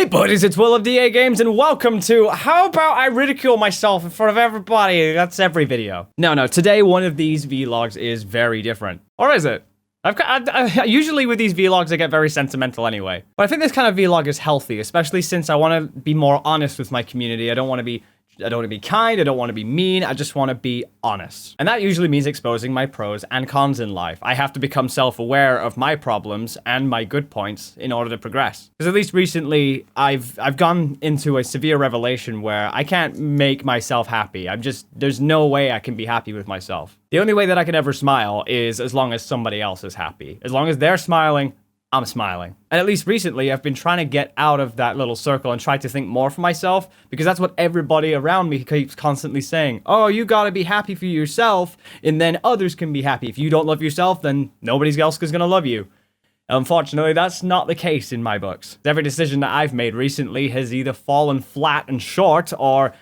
Hey buddies, it's Will of DAGames, and welcome to How About I Ridicule Myself in front of everybody. That's every video. No, today one of these vlogs is very different. Or is it? Usually with these vlogs I get very sentimental anyway. But I think this kind of vlog is healthy, especially since I want to be more honest with my community. I don't want to be kind, I don't want to be mean, I just want to be honest. And that usually means exposing my pros and cons in life. I have to become self-aware of my problems and my good points in order to progress. Because at least recently, I've gone into a severe revelation where I can't make myself happy. There's no way I can be happy with myself. The only way that I can ever smile is as long as somebody else is happy. As long as they're smiling, I'm smiling. And at least recently, I've been trying to get out of that little circle and try to think more for myself, because that's what everybody around me keeps constantly saying. Oh, you gotta be happy for yourself, and then others can be happy. If you don't love yourself, then nobody else is gonna love you. Unfortunately, that's not the case in my books. Every decision that I've made recently has either fallen flat and short, or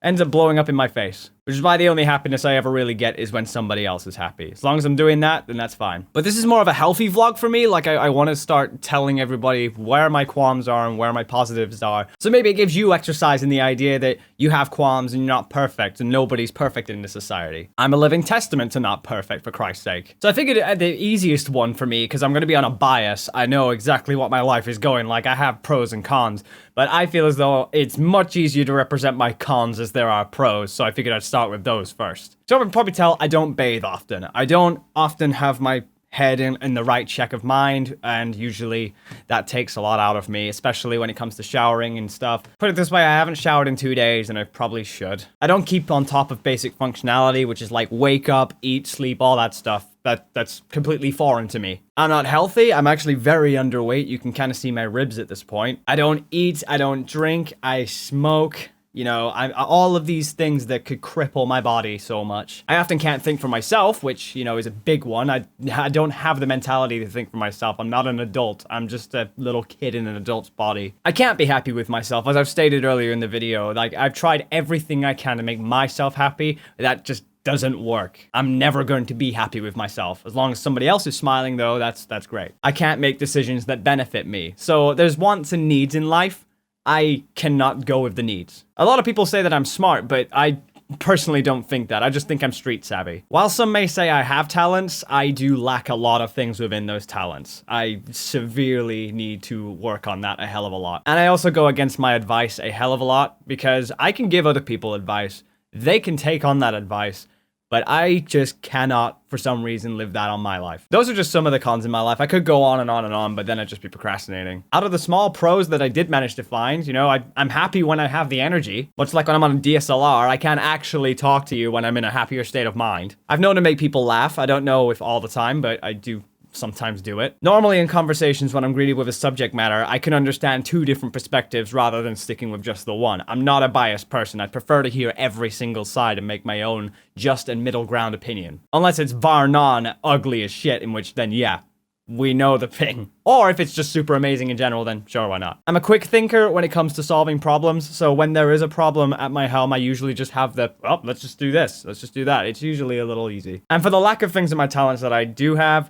ends up blowing up in my face. Which is why the only happiness I ever really get is when somebody else is happy. As long as I'm doing that, then that's fine. But this is more of a healthy vlog for me. Like, I want to start telling everybody where my qualms are and where my positives are. So maybe it gives you exercise in the idea that you have qualms and you're not perfect, and nobody's perfect in this society. I'm a living testament to not perfect, for Christ's sake. So I figured the easiest one for me, because I'm going to be on a bias, I know exactly what my life is going like. I have pros and cons, but I feel as though it's much easier to represent my cons as there are pros, so I figured I'd start with those first. So you can probably tell I don't bathe often. I don't often have my head in the right check of mind, and usually that takes a lot out of me, especially when it comes to showering and stuff. Put it this way, I haven't showered in 2 days, and I probably should. I don't keep on top of basic functionality, which is like wake up, eat, sleep, all that stuff. That's completely foreign to me. I'm not healthy. I'm actually very underweight. You can kind of see my ribs at this point. I don't eat. I don't drink. I smoke. You know, all of these things that could cripple my body so much. I often can't think for myself, which, you know, is a big one. I don't have the mentality to think for myself. I'm not an adult. I'm just a little kid in an adult's body. I can't be happy with myself. As I've stated earlier in the video, like, I've tried everything I can to make myself happy. That just doesn't work. I'm never going to be happy with myself. As long as somebody else is smiling, though, that's great. I can't make decisions that benefit me. So there's wants and needs in life. I cannot go with the needs. A lot of people say that I'm smart, but I personally don't think that. I just think I'm street savvy. While some may say I have talents, I do lack a lot of things within those talents. I severely need to work on that a hell of a lot. And I also go against my advice a hell of a lot, because I can give other people advice. They can take on that advice, but I just cannot, for some reason, live that on my life. Those are just some of the cons in my life. I could go on and on and on, but then I'd just be procrastinating. Out of the small pros that I did manage to find, you know, I'm happy when I have the energy. Much like when I'm on a DSLR, I can't actually talk to you when I'm in a happier state of mind. I've known to make people laugh. I don't know if all the time, but I do sometimes do it. Normally in conversations when I'm greeted with a subject matter, I can understand two different perspectives rather than sticking with just the one. I'm not a biased person. I'd prefer to hear every single side and make my own just and middle ground opinion. Unless it's bar none ugly as shit, in which then yeah, we know the thing. Or if it's just super amazing in general, then sure, why not? I'm a quick thinker when it comes to solving problems, so when there is a problem at my helm, I usually just have well, let's just do this, let's just do that. It's usually a little easy. And for the lack of things in my talents that I do have,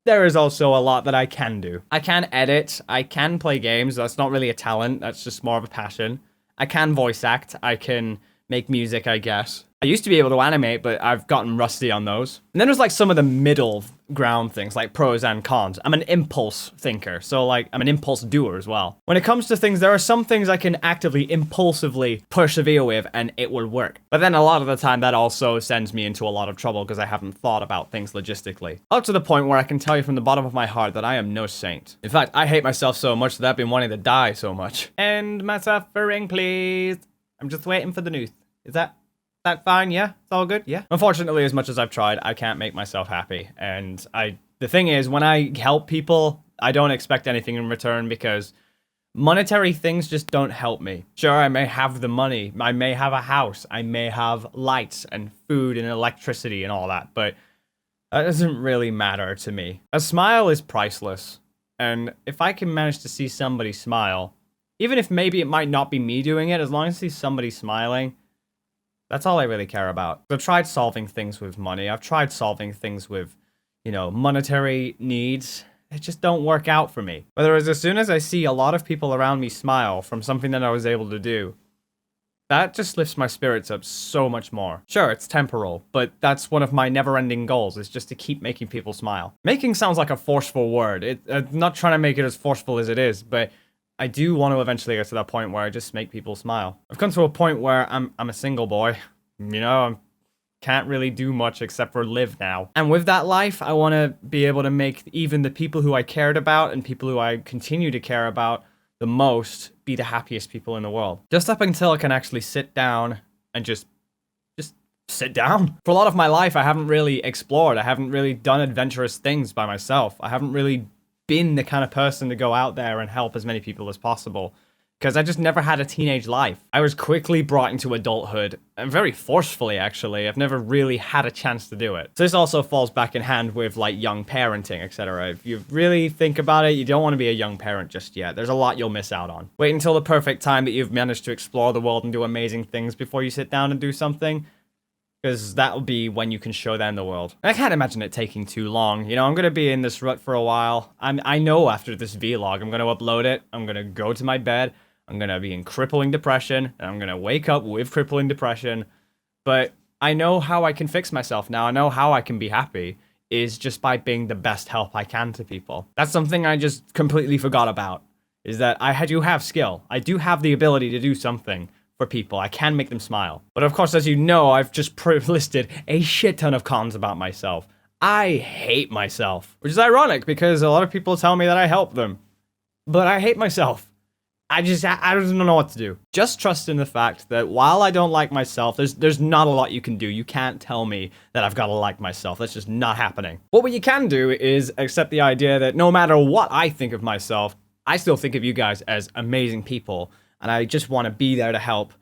there is also a lot that I can do. I can edit, I can play games, that's not really a talent, that's just more of a passion. I can voice act, I can make music, I guess. I used to be able to animate, but I've gotten rusty on those. And then there's like some of the middle ground things, like pros and cons. I'm an impulse thinker, so like I'm an impulse doer as well. When it comes to things, there are some things I can actively, impulsively persevere with, and it will work. But then a lot of the time, that also sends me into a lot of trouble because I haven't thought about things logistically. Up to the point where I can tell you from the bottom of my heart that I am no saint. In fact, I hate myself so much that I've been wanting to die so much. End my suffering, please. I'm just waiting for the news. Is that fine? Yeah? It's all good? Yeah? Unfortunately, as much as I've tried, I can't make myself happy. And the thing is, when I help people, I don't expect anything in return because monetary things just don't help me. Sure, I may have the money, I may have a house, I may have lights and food and electricity and all that, but that doesn't really matter to me. A smile is priceless. And if I can manage to see somebody smile, even if maybe it might not be me doing it, as long as I see somebody smiling, that's all I really care about. I've tried solving things with money. I've tried solving things with, you know, monetary needs. just don't work out for me. Whereas as soon as I see a lot of people around me smile from something that I was able to do, that just lifts my spirits up so much more. Sure, it's temporal, but that's one of my never-ending goals, is just to keep making people smile. Making sounds like a forceful word. I'm not trying to make it as forceful as it is, but I do want to eventually get to that point where I just make people smile. I've come to a point where I'm a single boy. You know, I can't really do much except for live now. And with that life, I want to be able to make even the people who I cared about and people who I continue to care about the most be the happiest people in the world. Just up until I can actually sit down and just sit down. For a lot of my life, I haven't really explored. I haven't really done adventurous things by myself. I haven't really been the kind of person to go out there and help as many people as possible, because I just never had a teenage life. I was quickly brought into adulthood, and very forcefully, actually. I've never really had a chance to do it. So this also falls back in hand with, like, young parenting, etc. If you really think about it, you don't want to be a young parent just yet. There's a lot you'll miss out on. Wait until the perfect time that you've managed to explore the world and do amazing things before you sit down and do something, because that'll be when you can show them the world. And I can't imagine it taking too long. You know, I'm going to be in this rut for a while. I know after this vlog, I'm going to upload it. I'm going to go to my bed. I'm going to be in crippling depression, and I'm going to wake up with crippling depression. But I know how I can fix myself now. I know how I can be happy, is just by being the best help I can to people. That's something I just completely forgot about, is that I do have skill. I do have the ability to do something for people. I can make them smile. But of course, as you know, I've just listed a shit ton of cons about myself. I hate myself, which is ironic because a lot of people tell me that I help them. But I hate myself. I don't know what to do. Just trust in the fact that while I don't like myself, there's not a lot you can do. You can't tell me that I've got to like myself. That's just not happening. What you can do is accept the idea that no matter what I think of myself, I still think of you guys as amazing people, and I just want to be there to help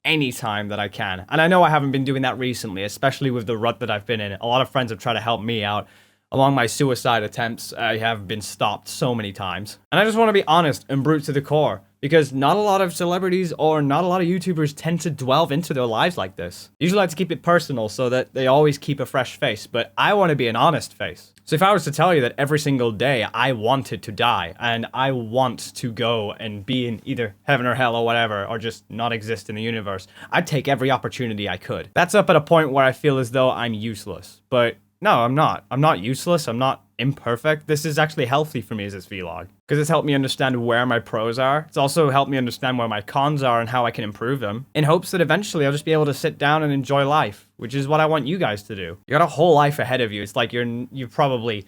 anytime that I can. And I know I haven't been doing that recently, especially with the rut that I've been in. A lot of friends have tried to help me out. Along my suicide attempts, I have been stopped so many times. And I just want to be honest and brute to the core, because not a lot of celebrities or not a lot of YouTubers tend to delve into their lives like this. They usually like to keep it personal so that they always keep a fresh face, but I want to be an honest face. So if I was to tell you that every single day I wanted to die, and I want to go and be in either heaven or hell or whatever, or just not exist in the universe, I'd take every opportunity I could. That's up at a point where I feel as though I'm useless, but no, I'm not. I'm not useless. I'm not imperfect. This is actually healthy for me as this vlog, because it's helped me understand where my pros are. It's also helped me understand where my cons are and how I can improve them, in hopes that eventually I'll just be able to sit down and enjoy life, which is what I want you guys to do. You got a whole life ahead of you. It's like you're probably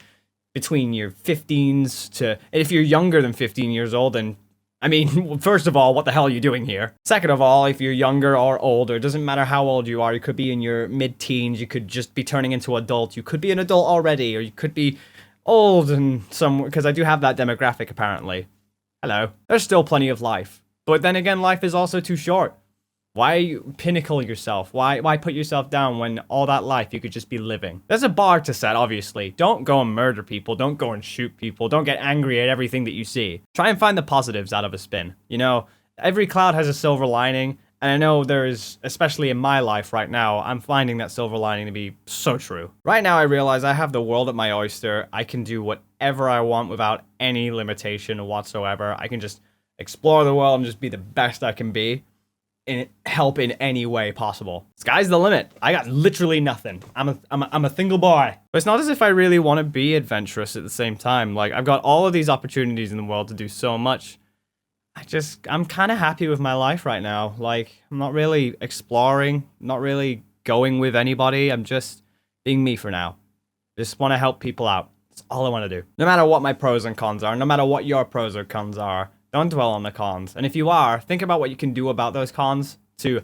between your 15s to, if you're younger than 15 years old, then I mean, first of all, what the hell are you doing here? Second of all, if you're younger or older, it doesn't matter how old you are. You could be in your mid-teens. You could just be turning into adult. You could be an adult already, or you could be old and some, because I do have that demographic apparently. Hello. There's still plenty of life. But then again, life is also too short. Why pinnacle yourself? Why put yourself down when all that life you could just be living? There's a bar to set, obviously. Don't go and murder people. Don't go and shoot people. Don't get angry at everything that you see. Try and find the positives out of a spin. You know, every cloud has a silver lining. And I know there's, especially in my life right now, I'm finding that silver lining to be so true. Right now I realize I have the world at my oyster. I can do whatever I want without any limitation whatsoever. I can just explore the world and just be the best I can be. And help in any way possible. Sky's the limit. I got literally nothing. I'm a single boy. But it's not as if I really want to be adventurous at the same time. Like, I've got all of these opportunities in the world to do so much. I'm kind of happy with my life right now. Like, I'm not really exploring, not really going with anybody. I'm just being me for now. Just want to help people out. That's all I want to do. No matter what my pros and cons are, no matter what your pros or cons are, don't dwell on the cons. And if you are, think about what you can do about those cons to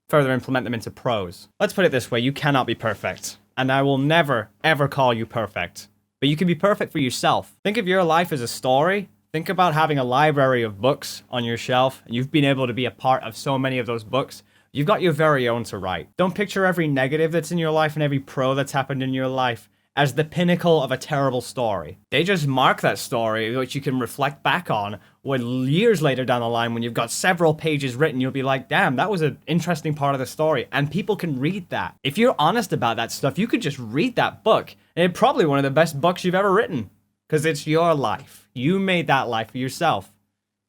further implement them into pros. Let's put it this way, you cannot be perfect. And I will never, ever call you perfect. But you can be perfect for yourself. Think of your life as a story. Think about having a library of books on your shelf, and you've been able to be a part of so many of those books. You've got your very own to write. Don't picture every negative that's in your life and every pro that's happened in your life as the pinnacle of a terrible story. They just mark that story, which you can reflect back on when years later down the line, when you've got several pages written, you'll be like, damn, that was an interesting part of the story. And people can read that. If you're honest about that stuff, you could just read that book, and it's probably one of the best books you've ever written. because it's your life. You made that life for yourself.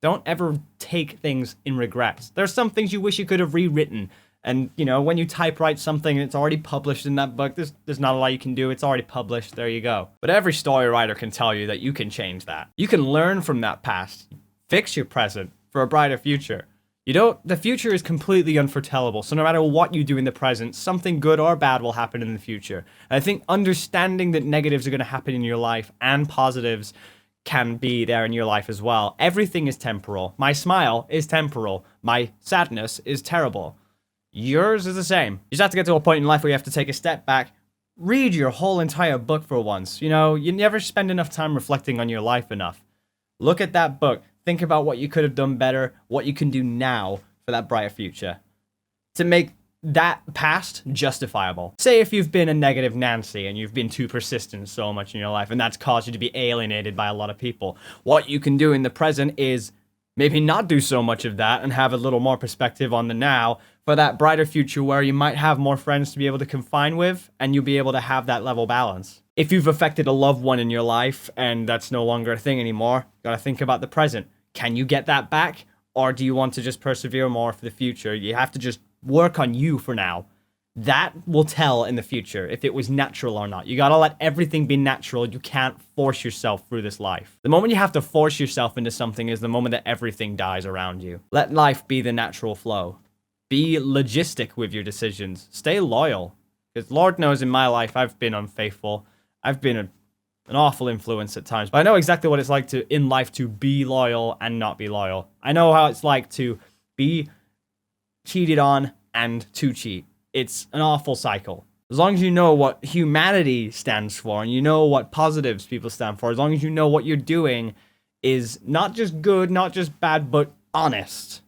Don't ever take things in regrets. There's some things you wish you could have rewritten. And, you know, when you typewrite something and it's already published in that book, there's not a lot you can do. It's already published. There you go. But every story writer can tell you that you can change that. You can learn from that past. Fix your present for a brighter future. The future is completely unforetellable. So no matter what you do in the present, something good or bad will happen in the future. And I think understanding that negatives are going to happen in your life and positives can be there in your life as well. Everything is temporal. My smile is temporal. My sadness is terrible. Yours is the same. You just have to get to a point in life where you have to take a step back, read your whole entire book for once. You know, you never spend enough time reflecting on your life enough. Look at that book. Think about what you could have done better, what you can do now for that brighter future to make that past justifiable. Say if you've been a negative Nancy and you've been too persistent so much in your life and that's caused you to be alienated by a lot of people. What you can do in the present is maybe not do so much of that and have a little more perspective on the now for that brighter future where you might have more friends to be able to confine with and you'll be able to have that level balance. If you've affected a loved one in your life and that's no longer a thing anymore, gotta think about the present. Can you get that back? Or do you want to just persevere more for the future? You have to just work on you for now. That will tell in the future if it was natural or not. You gotta let everything be natural. You can't force yourself through this life. The moment you have to force yourself into something is the moment that everything dies around you. Let life be the natural flow. Be logistic with your decisions. Stay loyal. Because Lord knows in my life I've been unfaithful. I've been an awful influence at times. But I know exactly what it's like in life to be loyal and not be loyal. I know how it's like to be cheated on and to cheat. It's an awful cycle. As long as you know what humanity stands for and you know what positives people stand for, as long as you know what you're doing is not just good, not just bad, but honest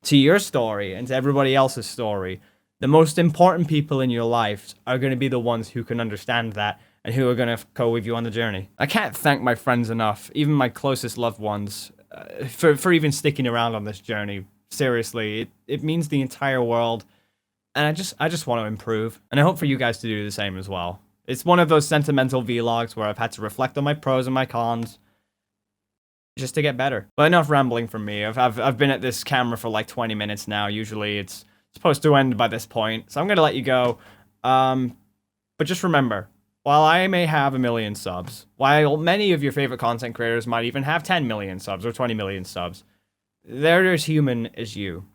to your story and to everybody else's story, the most important people in your life are going to be the ones who can understand that and who are going to go with you on the journey. I can't thank my friends enough, even my closest loved ones, for even sticking around on this journey. Seriously, it means the entire world. And I just want to improve. And I hope for you guys to do the same as well. It's one of those sentimental vlogs where I've had to reflect on my pros and my cons just to get better. But enough rambling from me. I've been at this camera for like 20 minutes now. Usually it's supposed to end by this point. So I'm going to let you go. But just remember, while I may have 1 million subs, while many of your favorite content creators might even have 10 million subs or 20 million subs, they're as human as you.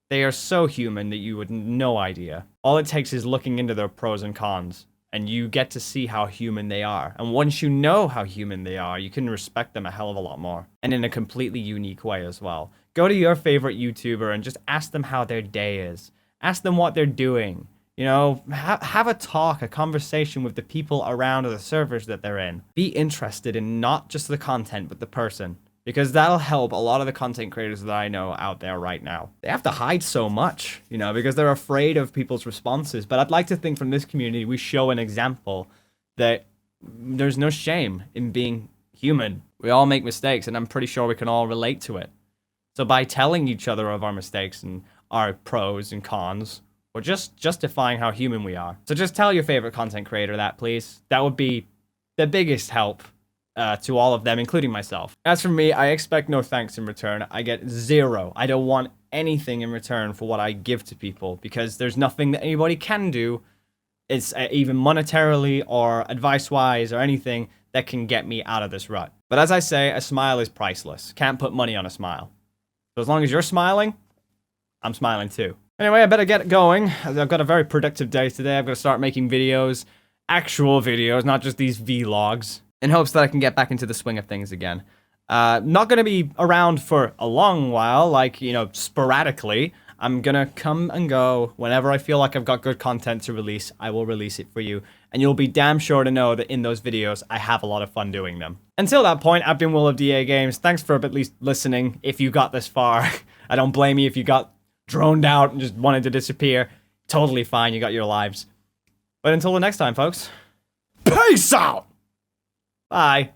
They are so human that you would no idea. All it takes is looking into their pros and cons, and you get to see how human they are. And once you know how human they are, you can respect them a hell of a lot more. And in a completely unique way as well. Go to your favorite YouTuber and just ask them how their day is. Ask them what they're doing. You know, have a talk, a conversation with the people around or the servers that they're in. Be interested in not just the content, but the person. Because that'll help a lot of the content creators that I know out there right now. They have to hide so much, you know, because they're afraid of people's responses. But I'd like to think from this community, we show an example that there's no shame in being human. We all make mistakes, and I'm pretty sure we can all relate to it. So by telling each other of our mistakes and our pros and cons, we're just justifying how human we are. So just tell your favorite content creator that, please. That would be the biggest help. To all of them, including myself. As for me, I expect no thanks in return. I get zero. I don't want anything in return for what I give to people because there's nothing that anybody can do. It's even monetarily or advice-wise or anything that can get me out of this rut. But as I say, a smile is priceless. Can't put money on a smile. So as long as you're smiling, I'm smiling too. Anyway, I better get going. I've got a very productive day today. I've got to start making videos, actual videos, not just these vlogs. In hopes that I can get back into the swing of things again. Not going to be around for a long while, like, you know, sporadically. I'm going to come and go. Whenever I feel like I've got good content to release, I will release it for you. And you'll be damn sure to know that in those videos, I have a lot of fun doing them. Until that point, I've been Will of DAGames. Thanks for at least listening if you got this far. I don't blame you if you got droned out and just wanted to disappear. Totally fine, you got your lives. But until the next time, folks, peace out! Bye.